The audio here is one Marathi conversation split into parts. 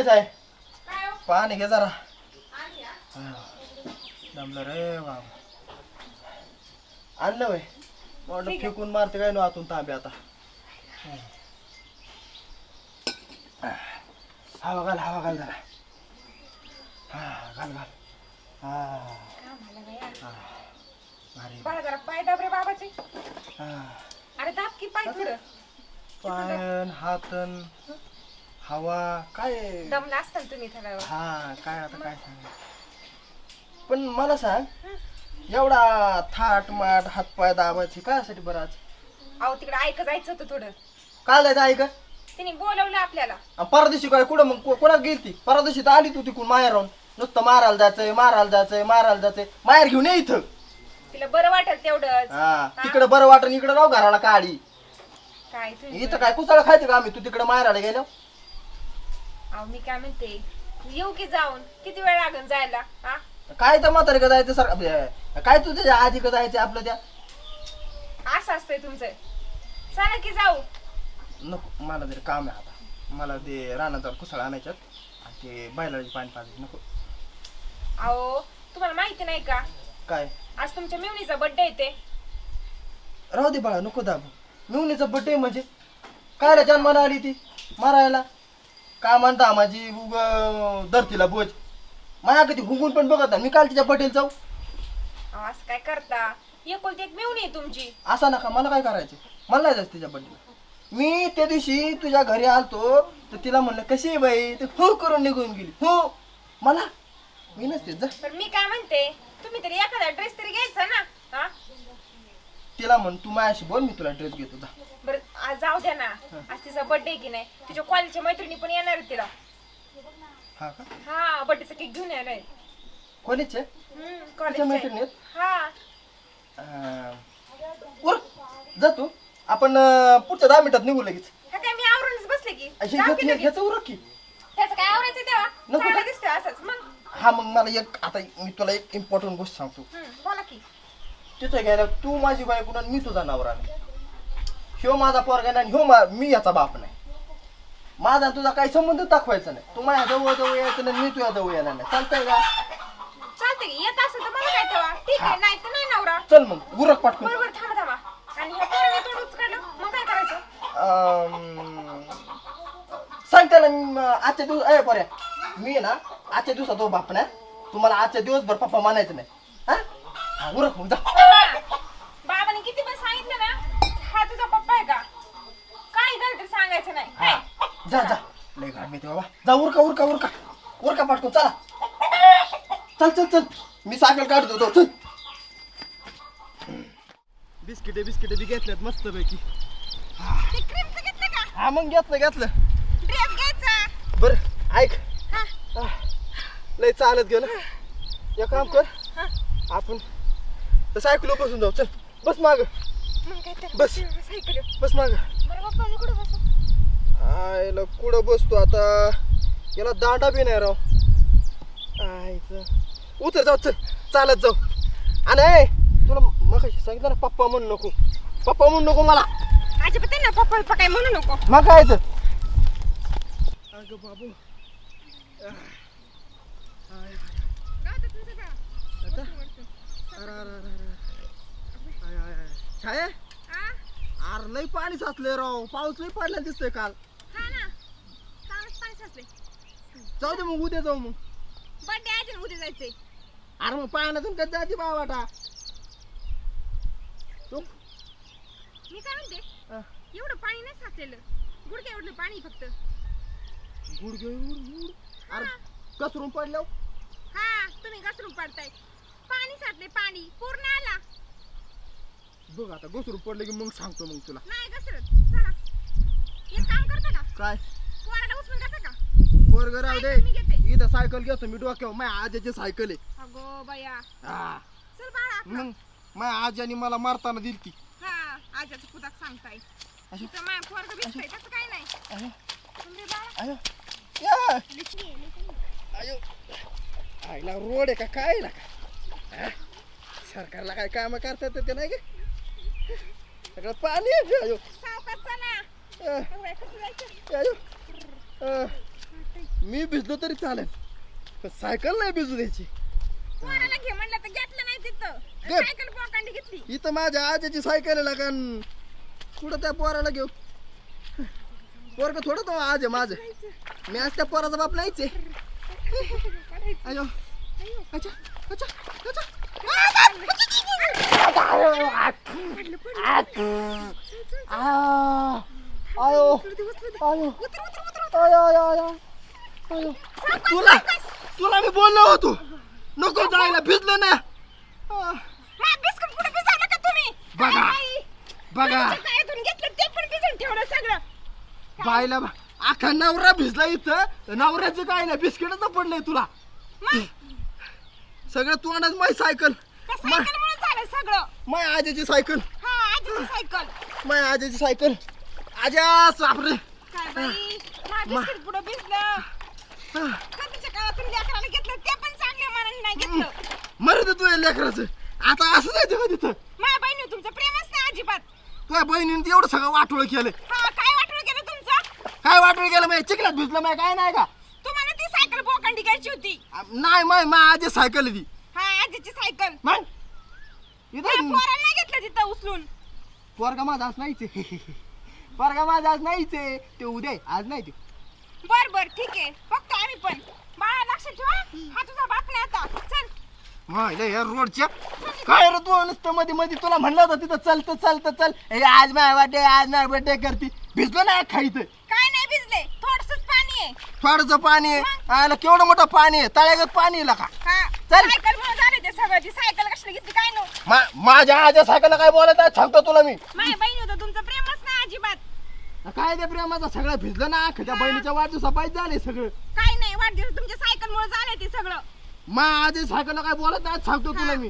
काय जाय पाणी घे जरा दमलं रे बाबा आणलं वय म्हटलं फेकून मारते काय ना आतून तांबे आता हवा घाल जरा घाल बघा जरा पाय दाब रे बाबाचे अरे दाब की पाय थोडं पायन हातन हवा काय दमला असताना तुम्ही थोडा हा काय आता काय सांग पण मला सांग एवढा थाट माट हातपाय दाबायची कायसाठी बरं आज अहो तिकडे ऐक जायचं होतं थोडं काय जायचं ऐक तिने बोलवलं आपल्याला परदेशी काय कुठं मग कोणा गेली ती परदेशी तर आली तू तिकडून माहेर राहून नुसतं मारायला जायचंय माहेर घेऊन ये इथं तिला बरं वाटेल तेवढंच हा तिकडे बरं वाटत इकडे राहू घराला काढी काय इथं काय कुसाळ खायचं का आम्ही तू तिकडे माहेराला गेलो अहो मी काय म्हणते येऊ की जाऊन किती वेळ लागेल जायला हा काय तर म्हातारे का जायचं सर काय तू त्याच्या आधी का जायचं आपलं त्या असं असतंय तुमचं चला की जाऊ नको मला तरी काम आहे आता मला ते रानात कुसाळ आणायच्यात आणि ते बैलाची पाणी पाजायचं नको अहो तुम्हाला माहिती नाही का काय आज तुमच्या मेवणीचा बर्थडे येते राहू दे बाळा नको दाबू मिवणीचा बड्डे म्हणजे कायला जन्माला आली ती मारायला काय म्हणता माझी उग धरतीला बोज माया कधी हुंगून पण बघत ना मी काल तिच्या बड्डेला जाऊ अहो, असं काय करता एकुलती एक मेवणी आहे तुमची असं नका मला काय करायचं मला नाही जायचं तिच्या बड्डेला मी त्या दिवशी तुझ्या घरी आलतो तर तिला म्हणलं कशी आहे बाई ते हो करून निघून गेली हो मला मी नसते जा पण मी काय म्हणते तुम्ही तरी एखादा ड्रेस तरी घ्यायचा ना हा तिला म्हण तू माझ्याशी बोल मी तुला ड्रेस घेतो जा बरं आज जाऊ द्या ना आज तिचा बर्थडे की नाही तिच्या कॉलेजच्या मैत्रिणी पण येणार आहेत तिला हा का हा बर्थडेचा केक घेऊन येणार आहे कोणीच आहे कॉलेजच्या मैत्रिणी आहेत? हा वर जा तू आपण पुढच्या 10 मिनिटात निघू लगेच हा काय मी आवरूनच बसले की जाऊ की लगेच. ह्याचं उरक की त्याचं काय आवरायचं तेव्हा नको चांगलं का? दिसतंय असंच मग हा मग मला एक आता मी तुला एक इम्पॉर्टंट गोष्ट सांगतो बोला की तिथं गेल्या तू माझी बायको आणि मी तुझा नवरा नाही ह्यो माझा पोरगा नाही ह्यो मी याचा बाप नाही माझा आणि तुझा काही संबंध दाखवायचा नाही तू माझ्या जवळ यायचं नाही मी तुझ्या जवळ येणार नाही चालतंय का चालतंय की येत असेल तर मला काय तेव्हा ठीक आहे नाही तर नाही नवरा चल मग उरक पाठवून बरोबर थांबा आणि ह्या पोराने तोंड उचकायलं मग काय करायचं सांग त्याला आजच्या दिवस अय पर्या मी आहे ना आजच्या दिवसात तो बाप नाही तुम्हाला आजच्या दिवसभर पप्पा मानायचं नाही हा उरक मग जा बाबाने किती पण सांगितलं ना हा तुझा पप्पा आहे का काय झालं तर सांगायचं नाही हा जा जा लय घाट मी बाबा जा उरका पाठवून चला चल मी सायकल काढतो तो चल बिस्किटे बी घेतल्यात मस्त पैकी ते क्रीमचं घेतलं का हा मग घेतलं ड्रेस घ्यायचा बर ऐक हा लय चालत गेलं एक काम कर आपण तर सायकल बसून जाऊ चल बस माग मग काय तर बस. सायकल बस माग बरं बाप्पा मी कुठं बसू आयला कुठं बसतो आता याला दांडा बी नाही राव आयचं उतर जाऊ चल चालत जाऊ आणि ऐ, तुला मग सांगितलं ना पप्पा म्हणू नको मला अजिबात ना पप्पा काय म्हणू नको मग काय अगं बाबू छाया अरे लय पाणी साचले राव पाऊस लय पडला दिसतोय काल हा ना कालच पाणी साचले जाऊ दे मग उद्या जाऊ मग बर्थडे आहे उद्या जायचंय अरे मग पाण्यातून कधी जाते बाबाटा तू मी काय म्हणते एवढं पाणी नाही साचलेलं गुडघ्या एवढं पाणी फक्त गुड अरे कसरून पडलं हा तुम्ही घसरून पडताय पाणी साचले पाणी पूर्ण आला बघ आता घसरून पडलं की मग सांगतो मग तुला नाही घसरत चला एक काम करता का काय पोराला उचलून घेता का पोरग राहू दे सायकल मी घेते. इथं सायकल घेतो मी डोक्यावर माझ्या आजीची सायकल आहे अगो बया हा. चल बाळा मग माझ्या आजीने मला मारताना दिली ती हा आजाचं पुताक सांगताय इथं माझ्या पोरगं दिसतंय तसं काय नाही चल रे बाळा आयो या लिखली आयो आईला रोड आहे का काय का सरकारला काय काम करतात ते नाही का सगळं पाणी आहे आयो सावकाश चला अ, कसं जायचं आयो मी भिजलो तरी चालेल पण सायकल नाही भिजू द्यायची. पोराला घे म्हणलं तर घेतलं नाही तिथं. घे. सायकल पोकांडी घेतली. इथं माझ्या आजीची सायकल आहे का कुठं त्या पोराला घेऊ. पोरग थोडं तो आज आहे माझं. मी आज त्या पोराचा बाप नाहीच आहे. अयो अच्छा अच्छा अच्छा आयो आयो आयो तुला तुला मी बोललो होतो नको जायला भिजलो ना. माझं बिस्कुट कुठे भिजवलं का तुम्ही? बघा आई, बघा तुमच्या कायातून घेतलं ते पण भिजवून ठेवलं सगळं. बायला अख्खा नवरा भिजला इथं. नवऱ्याचं काय नाही बिस्किटच पडलंय तुला. सगळं तोंडात माय सायकल त्या सायकलमुळे झालं सगळं. माय आजीची सायकल हा आजीची सायकल. माय आजीची सायकल आजा सापरे. काय बाई माझं बिस्किट पुढं भिजलं. कधीच्या काळातून लेकराला घेतलं ते पण चांगल्या मनाने नाही घेतलं. मरू दे तुझ्या लेकराचं. आता असं जायचं का तिथं. माझ्या बहिणी तुमचं प्रेमच नाही अजिबात. तुझ्या बहिणीने एवढं सगळं वाटोळ केलं. हा काय वाटलं गेलं तुमचं? काय वाटोळ केलं माय चिखलात भिजलं माय काय नाही का. तुम्हाला ती सायकल बोकांडी घ्यायची होती. नाही माय माय आजी सायकल आहे ती. हा आजीची सायकल. मग त्या इथं पोराला नाही घेतलं तिथं उचलून. पोरगा माझा आज नाहीच आहे. पोरगा माझा आज नाहीच आहे. ते उद्या आहे, आज नाही ते. बर बर ठीक आहे बघतो आम्ही पण. बाळा लक्षात ठेवा हा तुझा बाप नाही आता. चल माहिला या रोडच्या काय रे तू नुसतं मध्ये मध्ये तुला म्हणलं होतं तिथं चलतं चलतं चल. हे आज माझ्या बर्थडे आज माझ्या बर्थडे करती. भिजलो ना खायचं. काय नाही भिजले थोडसच पाणी आहे. थोडंसं पाणी आहे आला केवढं मोठं पाणी आहे तळ्यागत पाणी आहे का. हा चल. सायकल मुळे झाले ते सगळं. ती सायकल कशाला घेतली काय नो. माझ्या आज्या सायकलला काय बोलत आहे सांगतो तुला मी. माझ्या बहिणी होतं तुमचं प्रेमच नाही अजिबात. काय ते प्रेमाचं सगळं भिजलं ना त्याच्या बहिणीच्या वाढदिवसापायच झाले सगळं. काय नाही वाढदिवस तुमच्या सायकल मुळे झाले ते सगळं. माझ्या सायकलला काय बोलत नाही सांगतो तुला मी.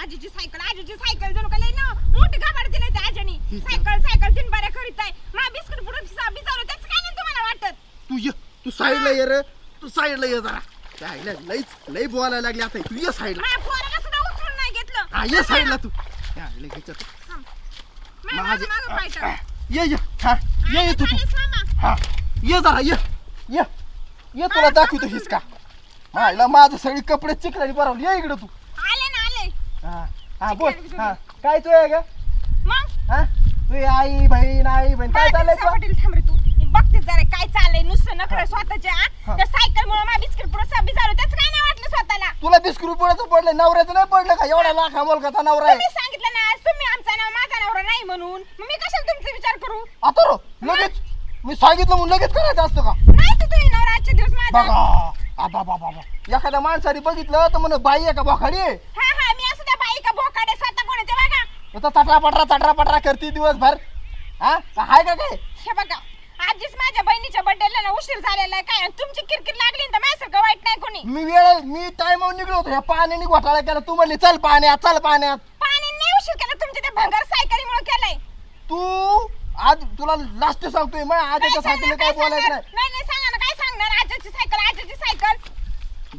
आजीची सायकल जणू काय ना मोठी घाबड दिली त्या आजीनी. सायकल तीन बाऱ्या करीत आहे. मा बिस्कुट पुढे बिचारलं त्याचं काय नाही तुम्हाला वाटत. तू ये तू साईडला ये रे. तू साईडला ये जरा. त्या लई बोलायला लागली आता. तू ये साईडला. माझ्या पोराला सुद्धा उचलून नाही घेतलं. हा ये साईडला तू. घ्यायचं माझं मागं पाहिजे. ये ये हा ये ये तू मामा हा ये जरा ये ये ये तुला दाखवतो हिसका. मायला माझं सगळी कपडे चिखलानी बरोबर. ये इकडे तू. आले ना आले. हा हा बोल. हा काय तू आहे का मग हा तू आई बहीण काय चाललंय तुझं? पाटील थांब रे तू. मी बघते जरा काय चाललंय नुसतं नखरं स्वतःच्या. त्या सायकल मुळे माझ्या बिस्किट पुढे बिचारलं त्याचं काय नाही वाटलं स्वतःला. तुला बिस्कुट पुढचं पडलं नवऱ्याचं नाही पडलं का. एवढा लाखा मुलगाचा नवरा आहे. तुम्ही सांगितलं ना आज तुम्ही आमचा नाव माझा नवरा नाही म्हणून. मग मी कशाला तुमचा विचार करू. आता रो लगेच मी सांगितलं म्हणून लगेच करायचं असतं का. नाही तर तुम्ही नवरा आजचे दिवस माझा. बघा आबा बाबा एखाद्या माणसाने बघितलं तर म्हण बाई आहे का बोखाडी आहे. हा हा मी असं त्या बाई का बोकाडे स्वतः कोण आहे ते बघा. आता चटरा पटरा करते दिवसभर. हा हाय का काय. हे बघा आधीच माझ्या बहिणीच्या बर्थडेला ना उशीर झालेला आहे काय. आणि तुमची किरकिर लागली ना तर माझ्यासारखं वाईट नाही कोणी. मी टाइमवर निघलो होतो. ह्या पाण्याने घोटाळा केला. तू म्हणली चल पाण्यात. पाणी नाही उशीर केला तुमच्या त्या भंगार सायकलीमुळे केलाय. तू आज तुला लास्ट सांगतोय मग आजच्या सायकल काय बोलायचं नाही. नाही सांगा ना काय सांगणार. आजची सायकल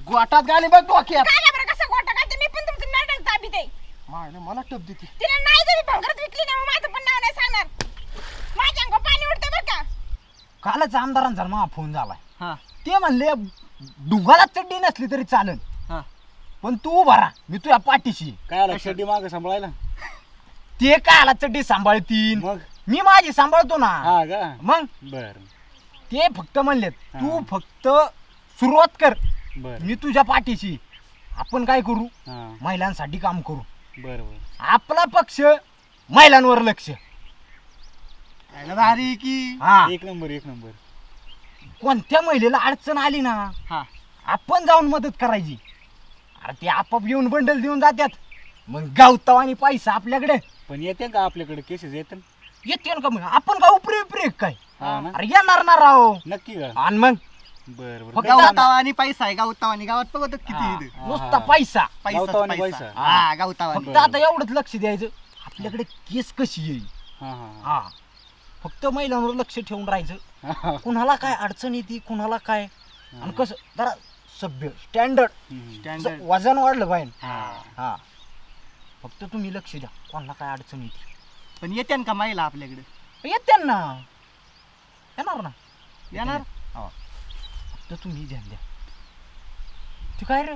गोटात गाणी बघ डोक्यात. काय बरं कसं गोटा काय मी पण तुमची नडल ताबी दे. मला टप देते. तिला नाही जरी भंगारात विकली ना मग माझं पण नाव नाही सांगणार. माझ्या अंगावर पाणी उडतं बरं का. कालच आमदारांचा मला फोन झालाय. हा ते म्हणले डुंगाला चड्डी नसली तरी चालेल हा पण तू उभा राहा मी तुझ्या पाठीशी. काय आला शेड्डी माग सांभाळायला. ते काला चड्डी सांभाळतीन मग मी माझी सांभाळतो ना. हा का मग बर ते फक्त म्हणलेत तू हा. फक्त सुरुवात कर बर मी तुझ्या पाठीशी. आपण काय करू हा महिलांसाठी काम करू. बर बर आपला पक्ष महिलांवर लक्ष. भारी की. हा एक नंबर कोणत्या महिलेला अडचण आली ना हा आपण जाऊन मदत करायची. अरे ते आपाप येऊन बंडल देऊन जातात. मग गावतावानी पैसा आपल्याकडे पण येते का आपल्याकडे केसेस येते येते का. मग आपण का उपरी उपरी काय. हा ना अरे येणार ना राव. नक्की का आणि मग बर फक्त बर गावतावानी पैसा आहे. गावतावानी गावात बघत किती हा. नुसता पैसा. गावतावानी पैसा. हा गावतावानी. फक्त आता एवढंच लक्ष द्यायचं आपल्याकडे केस कशी येईल. हा हा हा फक्त महिलांवर लक्ष ठेवून राहायचं. हा कुणाला काय अडचण येते कुणाला काय. आणि कसं जरा सभ्य स्टँडर्ड हम्म. वजन वाढलं पाहिजे. हा हा फक्त तुम्ही लक्ष द्या कोणाला काय अडचण येते. पण येते का महिला आपल्याकडे. येते ना येणार ना येणार. फक्त तुम्ही ध्यान द्या. तू काय रे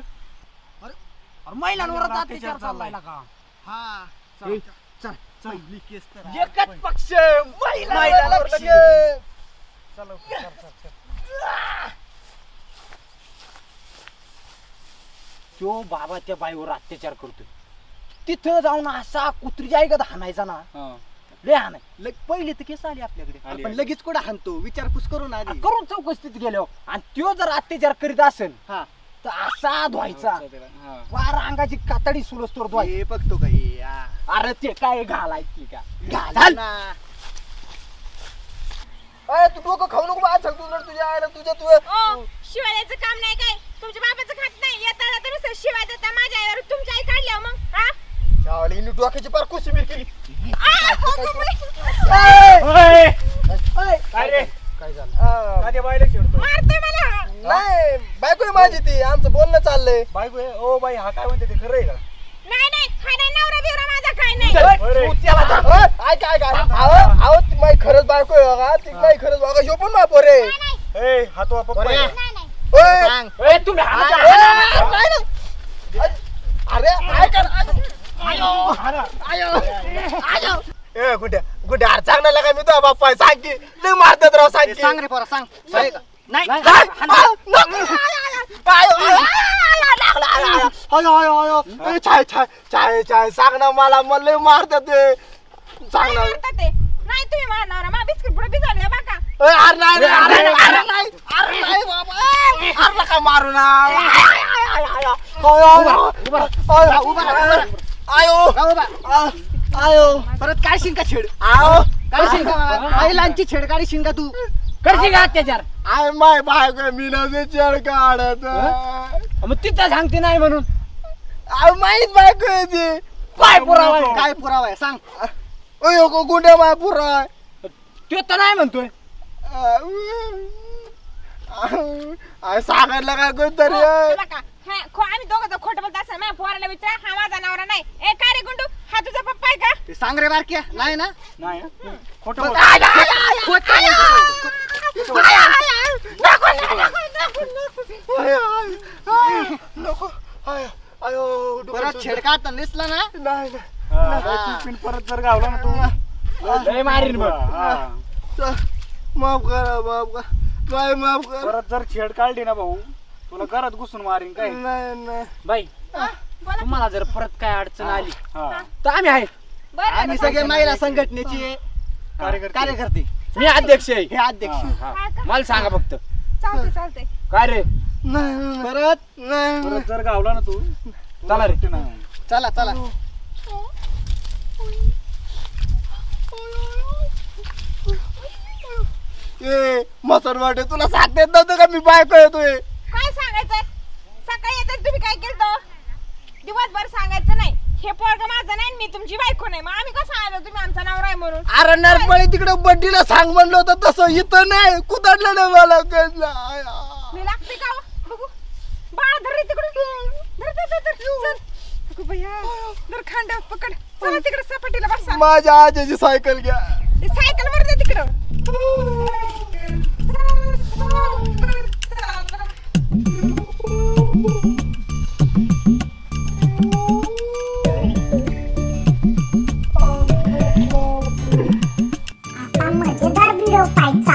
अरे महिलांवर अत्याचार चाललाय का? हा ए, चल पहिली केस तर एकच पक्ष महिलांवर लक्ष. चलो, चल. तो बाबा त्या बाईवर अत्याचार करतोय. तिथं जाऊन असा कुत्रीच्या ऐकत हाणायचा ना, लय हाणाय. पहिले तर केस आली आपल्याकडे आली, आपण आली. लगेच कुठं हाणतो विचारपूस करून आधी. करून चौकशीत गेलो आणि त्यो जर अत्याचार करीत असेल हा तर असा धुवायचा, हा. वार अंगाची कातडी सुलसतोर धुवायची. हे बघतो का हे अरे ते काय घालायची का? घाल ना. अय तू डोकं खाऊ नको आज सांगतो ना तुझ्या आईला तुझ्या तू ओ शिवायचं काम नाही काय तुमच्या बाबाचं खात नाही येताना तर नुसतं शिवाय देता माझ्या आईवर तुमची आई काढल्या मग हा शावली नी डोक्याची पार कोशिंबीर केली. काय रे काय झालं? काय बायला खेळतो मारतोय मला नाही बायको आहे माझी ती आमचं बोलणं चाललंय. बायको आहे? ओ बाई हा काय म्हणते ते खरं आहे का? नाही नाही हा नाही नवरा बिवरा माझा काय नाही अरे. आहो ती माझी खरंच बायको आहे बघा ती माझी खरंच बघा ह्यो पण माझा पोर आहे. नाही ए हा तो पप्पा आहे. नाही नाही ओय, ए, तुम्ही हाणा अरे, त्या, हाणा. नाही ना. अरे ऐक ना. आयो. ए गुड्या गुड्या अरे सांग ना लगा मी तुझा बाप्पा आहे. सांग की लय मारतात राव सांग की. सांग रे पोरा सांग नाही, काय? हाणा. चाय सांग ना मला लय मारतात ते. सांग नाही ना मारतात ते नाही तुम्ही मारणार मा बिस्किट पुढे भिजवले बाका अरे नाही रे, अरे नाही, अरे नाही, अरे नाही बाबा अरे नका मारू ना. आयो आयो परत काय शिंका छेड आयो काय शिंका महिलांची छेड काढी शिंका तू करशी का अत्याचार? आय माय बायको मी नव्हते चेड काढत. मग तिथं सांगते नाही म्हणून आय माहीत बायको आहे ती. काय पुरावा आहे? काय पुरावा आहे सांग अयो गुंडे माय पुरा त्यो तर नाही म्हणतोय. सांगायला काय कोणतरी बाका आम्ही दोघं जर खोटं बोलत असेल माझ्या पोराला विचार हा माझा नवरा नाही ए काय रे गुंडू हा तुझा पप्पा आहे का ते सांग रे बारक्या नाही ना नाही खोटं मग- बोल. नको आयो परत छेड काढता दिसला ना नाही हा, काय चुकून परत जर गावला ना तू लय मारीन बघ. हा. माफ करा माफ करा काय माफ करा. परत जर छेड काढली ना भाऊ तुला घरात घुसून मारीन काय नाही नाही बाई बोला तुम्हाला जर परत काय अडचण आली हा तर आम्ही आहे. बरं आम्ही सगळे महिला संघटनेचे कार्यकर्ते. कार्यकर्ते मी अध्यक्ष आहे. हे अध्यक्ष हा. हा का? मला सांगा फक्त चालतंय चालतंय काय रे? नाही परत नाही परत जर गावला ना तू चला रे. सुट्टी नाही. चला चला ए मसन वाटे तुला सांगता नव्हतं का मी बायको येतोय. काय सांगायचं सकाळी येतात तुम्ही काय केलं दिवसभर सांगायचं नाही हे पोरग माझं नाही आणि मी तुमची बायको नाही मग आम्ही कसं सांगायचं तुम्ही आमचा नवरा आहे म्हणून अरे नरपळी तिकडे बड्डीला सांग म्हणलं होतं तसं इथं नाही कुदडलं नाही मला मी लागते का हो? बघू बाळा धर रे तिकडे धर धर धर धर चल अगं बया धर खांदा पकड चला तिकडे सपाटीला बसा माझ्या आजीची सायकल घ्या. ते सायकल वर दे तिकडं आता मजेदार व्हिडिओ पाहायचा